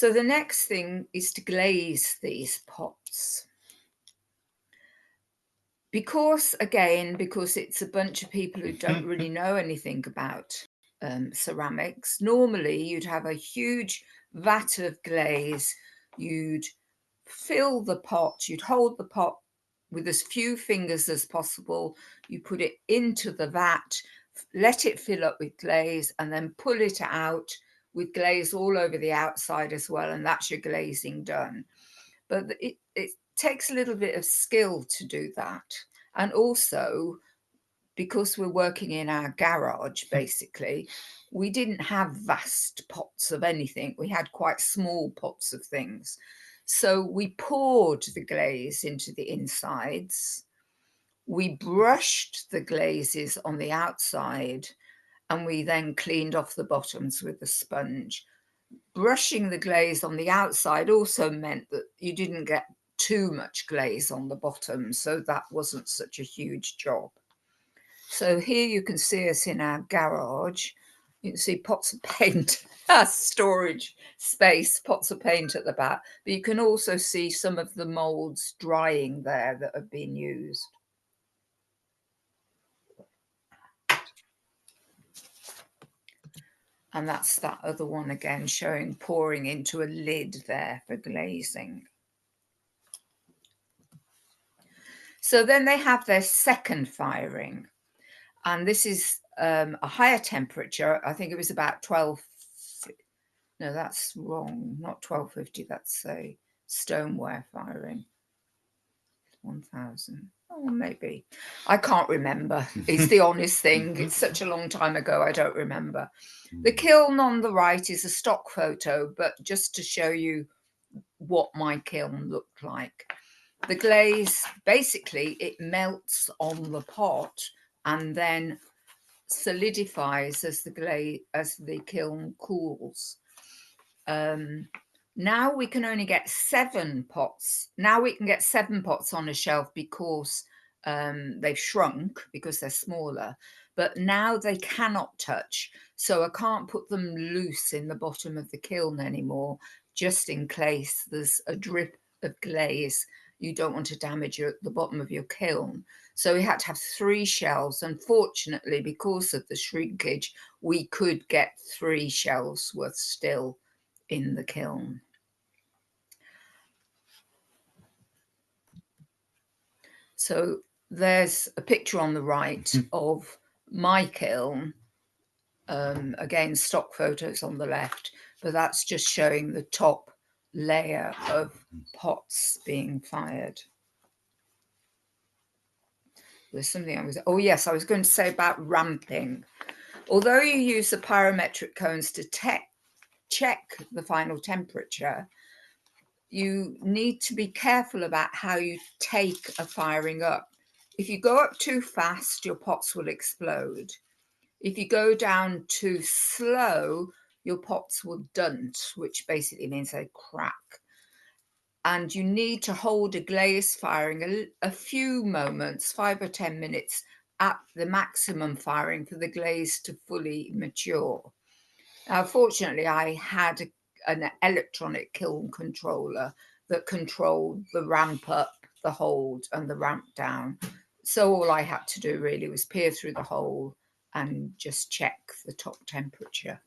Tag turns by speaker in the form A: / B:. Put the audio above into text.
A: So the next thing is to glaze these pots. Because it's a bunch of people who don't really know anything about ceramics, normally you'd have a huge vat of glaze, you'd fill the pot, you'd hold the pot with as few fingers as possible, you put it into the vat, let it fill up with glaze, and then pull it out with glaze all over the outside as well, and that's your glazing done. But it takes a little bit of skill to do that. And also, because we're working in our garage, basically, we didn't have vast pots of anything. We had quite small pots of things. So we poured the glaze into the insides. We brushed the glazes on the outside, and we then cleaned off the bottoms with a sponge. Brushing the glaze on the outside also meant that you didn't get too much glaze on the bottom, so that wasn't such a huge job. So here you can see us in our garage. You can see pots of paint, storage space, pots of paint at the back, but you can also see some of the molds drying there that have been used. And that's that other one again, showing pouring into a lid there for glazing. So then they have their second firing. And this is a higher temperature. I think it was about 12. No, that's wrong. Not 1250. That's a stoneware firing. 1000. Oh, maybe. I can't remember. It's the honest thing. It's such a long time ago. I don't remember. The kiln on the right is a stock photo, but just to show you what my kiln looked like. The glaze, basically, it melts on the pot and then solidifies as the kiln cools. Now we can only get 7 pots. Now we can get 7 pots on a shelf because they've shrunk, because they're smaller. But now they cannot touch, so I can't put them loose in the bottom of the kiln anymore, just in case there's a drip of glaze. You don't want to damage the bottom of your kiln. So we had to have 3 shelves. Unfortunately, because of the shrinkage, we could get 3 shelves worth still in the kiln. So there's a picture on the right of my kiln. Again, stock photos on the left, but that's just showing the top layer of pots being fired. There's something I was going to say about ramping. Although you use the pyrometric cones to check the final temperature, you need to be careful about how you take a firing up. If you go up too fast, your pots will explode. If you go down too slow, your pots will dunt, which basically means they crack. And you need to hold a glaze firing a few moments, 5 or 10 minutes, at the maximum firing for the glaze to fully mature. Now, fortunately, I had an electronic kiln controller that controlled the ramp up, the hold, and the ramp down. So all I had to do really was peer through the hole and just check the top temperature.